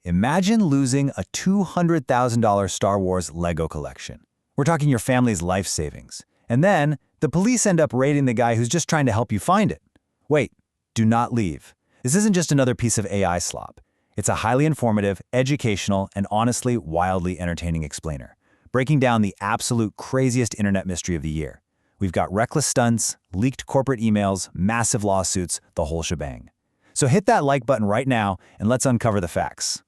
Imagine losing a $200,000 Star Wars Lego collection. We're talking your family's life savings. And then, the police end up raiding the guy who's just trying to help you find it. Wait, do not leave. This isn't just another piece of AI slop. It's a highly informative, educational, and honestly wildly entertaining explainer, breaking down the absolute craziest internet mystery of the year. We've got reckless stunts, leaked corporate emails, massive lawsuits, the whole shebang. So hit that like button right now and let's uncover the facts.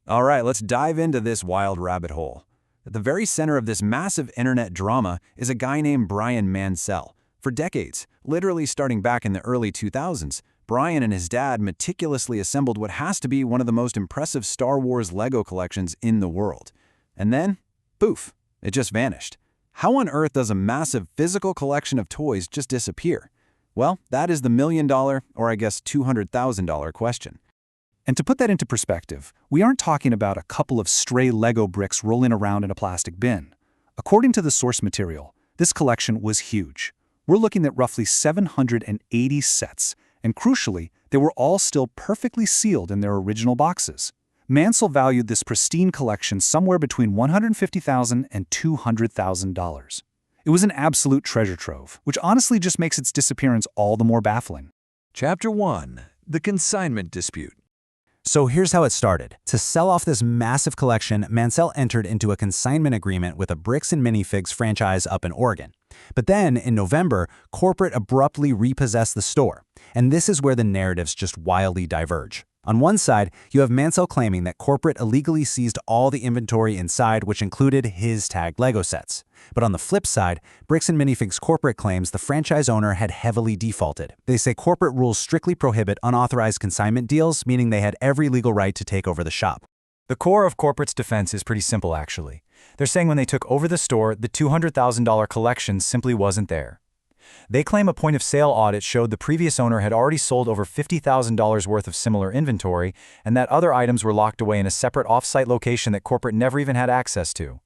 All right, let's dive into this wild rabbit hole. At the very center of this massive internet drama is a guy named Brian Mansell. For decades, literally starting back in the early 2000s, Brian and his dad meticulously assembled what has to be one of the most impressive Star Wars Lego collections in the world. And then, poof, it just vanished. How on earth does a massive physical collection of toys just disappear? Well, that is the $1,000,000, or I guess $200,000 question. And to put that into perspective, we aren't talking about a couple of stray Lego bricks rolling around in a plastic bin. According to the source material, this collection was huge. We're looking at roughly 780 sets, and crucially, they were all still perfectly sealed in their original boxes. Mansell valued this pristine collection somewhere between $150,000 and $200,000. It was an absolute treasure trove, which honestly just makes its disappearance all the more baffling. Chapter 1. The Consignment Dispute. So here's how it started. To sell off this massive collection, Mansell entered into a consignment agreement with a Bricks Minifigs franchise up in Oregon. But then, in November, corporate abruptly repossessed the store. And this is where the narratives just wildly diverge. On one side, you have Mansell claiming that corporate illegally seized all the inventory inside, which included his tagged Lego sets. But on the flip side, Bricks Minifigs corporate claims the franchise owner had heavily defaulted. They say corporate rules strictly prohibit unauthorized consignment deals, meaning they had every legal right to take over the shop. The core of corporate's defense is pretty simple, actually. They're saying when they took over the store, the $200,000 collection simply wasn't there. They claim a point-of-sale audit showed the previous owner had already sold over $50,000 worth of similar inventory, and that other items were locked away in a separate off-site location that corporate never even had access to.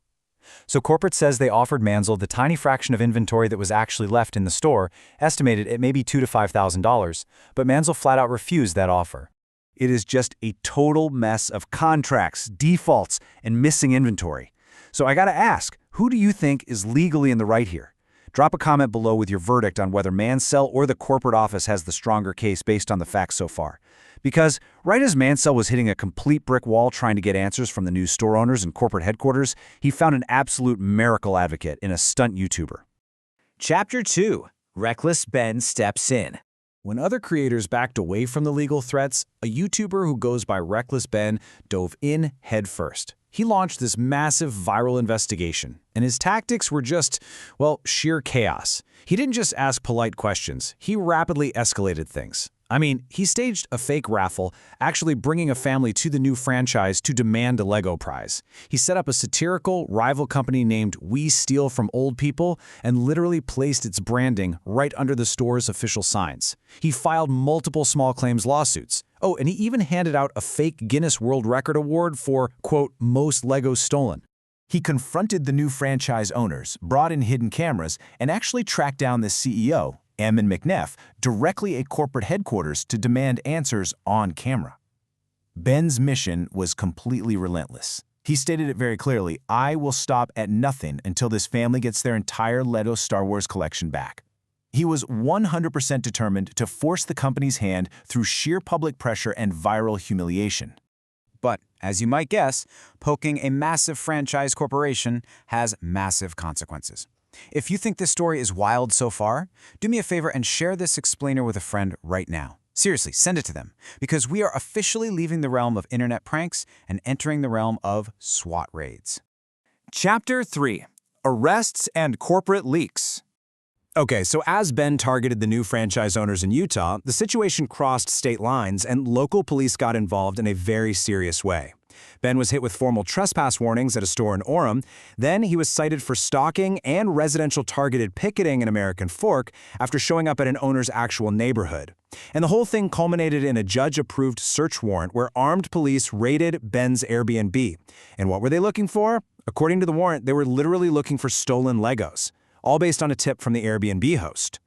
So corporate says they offered Mansell the tiny fraction of inventory that was actually left in the store, estimated at maybe $2,000 to $5,000, but Mansell flat out refused that offer. It is just a total mess of contracts, defaults, and missing inventory. So I gotta ask, who do you think is legally in the right here? Drop a comment below with your verdict on whether Mansell or the corporate office has the stronger case based on the facts so far. Because right as Mansell was hitting a complete brick wall trying to get answers from the new store owners and corporate headquarters, he found an absolute miracle advocate in a stunt YouTuber. Chapter 2. Reckless Ben Steps In. When other creators backed away from the legal threats, a YouTuber who goes by Reckless Ben dove in headfirst. He launched this massive viral investigation, and his tactics were just, well, sheer chaos. He didn't just ask polite questions, he rapidly escalated things. I mean, he staged a fake raffle, actually bringing a family to the new franchise to demand a Lego prize. He set up a satirical rival company named We Steal From Old People and literally placed its branding right under the store's official signs. He filed multiple small claims lawsuits. Oh, and he even handed out a fake Guinness World Record award for, quote, most Legos stolen. He confronted the new franchise owners, brought in hidden cameras, and actually tracked down the CEO, Eamon McNeff, directly at corporate headquarters to demand answers on camera. Ben's mission was completely relentless. He stated it very clearly, "I will stop at nothing until this family gets their entire Lego Star Wars collection back." He was 100% determined to force the company's hand through sheer public pressure and viral humiliation. But, as you might guess, poking a massive franchise corporation has massive consequences. If you think this story is wild so far, do me a favor and share this explainer with a friend right now. Seriously, send it to them, because we are officially leaving the realm of internet pranks and entering the realm of SWAT raids. Chapter 3. Arrests and Corporate Leaks. Okay, so as Ben targeted the new franchise owners in Utah, the situation crossed state lines and local police got involved in a very serious way. Ben was hit with formal trespass warnings at a store in Orem. Then he was cited for stalking and residential targeted picketing in American Fork after showing up at an owner's actual neighborhood. And the whole thing culminated in a judge-approved search warrant where armed police raided Ben's Airbnb. And what were they looking for? According to the warrant, they were literally looking for stolen Legos, all based on a tip from the Airbnb host.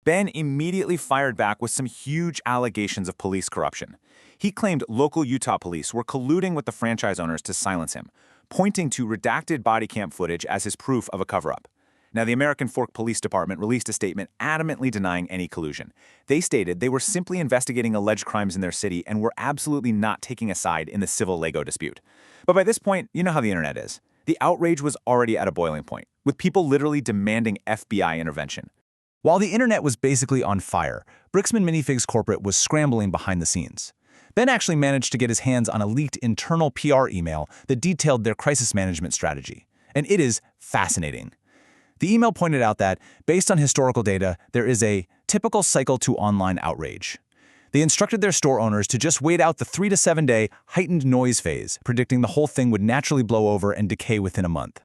Ben immediately fired back with some huge allegations of police corruption. He claimed local Utah police were colluding with the franchise owners to silence him, pointing to redacted body cam footage as his proof of a cover-up. Now, the American Fork Police Department released a statement adamantly denying any collusion. They stated they were simply investigating alleged crimes in their city and were absolutely not taking a side in the civil Lego dispute. But by this point, you know how the internet is. The outrage was already at a boiling point, with people literally demanding FBI intervention. While the internet was basically on fire, Bricks Minifigs corporate was scrambling behind the scenes. Ben actually managed to get his hands on a leaked internal PR email that detailed their crisis management strategy. And it is fascinating. The email pointed out that, based on historical data, there is a typical cycle to online outrage. They instructed their store owners to just wait out the 3 to 7 day heightened noise phase, predicting the whole thing would naturally blow over and decay within a month.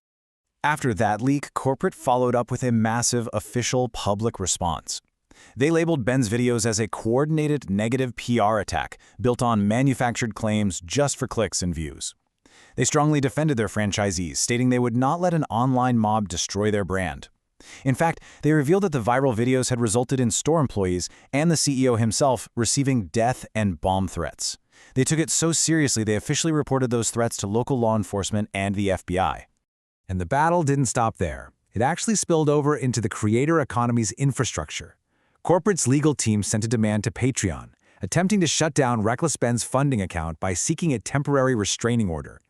After that leak, corporate followed up with a massive official public response. They labeled Ben's videos as a coordinated negative PR attack built on manufactured claims just for clicks and views. They strongly defended their franchisees, stating they would not let an online mob destroy their brand. In fact, they revealed that the viral videos had resulted in store employees and the CEO himself receiving death and bomb threats. They took it so seriously they officially reported those threats to local law enforcement and the FBI. And the battle didn't stop there. It actually spilled over into the creator economy's infrastructure. Corporate's legal team sent a demand to Patreon, attempting to shut down Reckless Ben's funding account by seeking a temporary restraining order.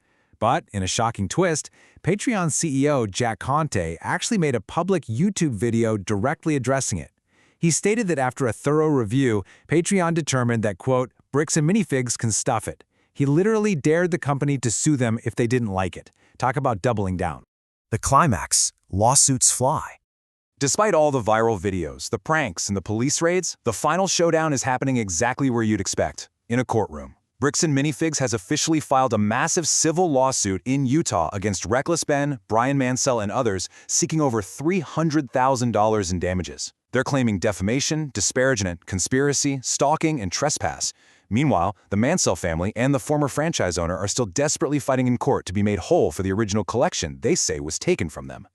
But, in a shocking twist, Patreon's CEO Jheck actually made a public YouTube video directly addressing it. He stated that after a thorough review, Patreon determined that, quote, Bricks and Minifigs can stuff it. He literally dared the company to sue them if they didn't like it. Talk about doubling down. The climax: lawsuits fly. Despite all the viral videos, the pranks, and the police raids, the final showdown is happening exactly where you'd expect, in a courtroom. Bricks and Minifigs has officially filed a massive civil lawsuit in Utah against Reckless Ben, Brian Mansell, and others, seeking over $300,000 in damages. They're claiming defamation, disparagement, conspiracy, stalking, and trespass. Meanwhile, the Mansell family and the former franchise owner are still desperately fighting in court to be made whole for the original collection they say was taken from them.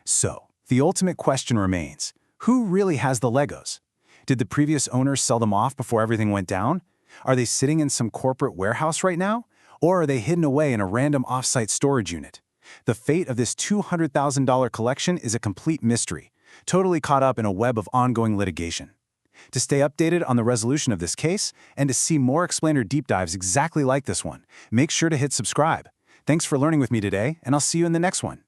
So, the ultimate question remains, who really has the Legos? Did the previous owners sell them off before everything went down? Are they sitting in some corporate warehouse right now? Or are they hidden away in a random off-site storage unit? The fate of this $200,000 collection is a complete mystery, totally caught up in a web of ongoing litigation. To stay updated on the resolution of this case, and to see more explainer deep dives exactly like this one, make sure to hit subscribe. Thanks for learning with me today, and I'll see you in the next one.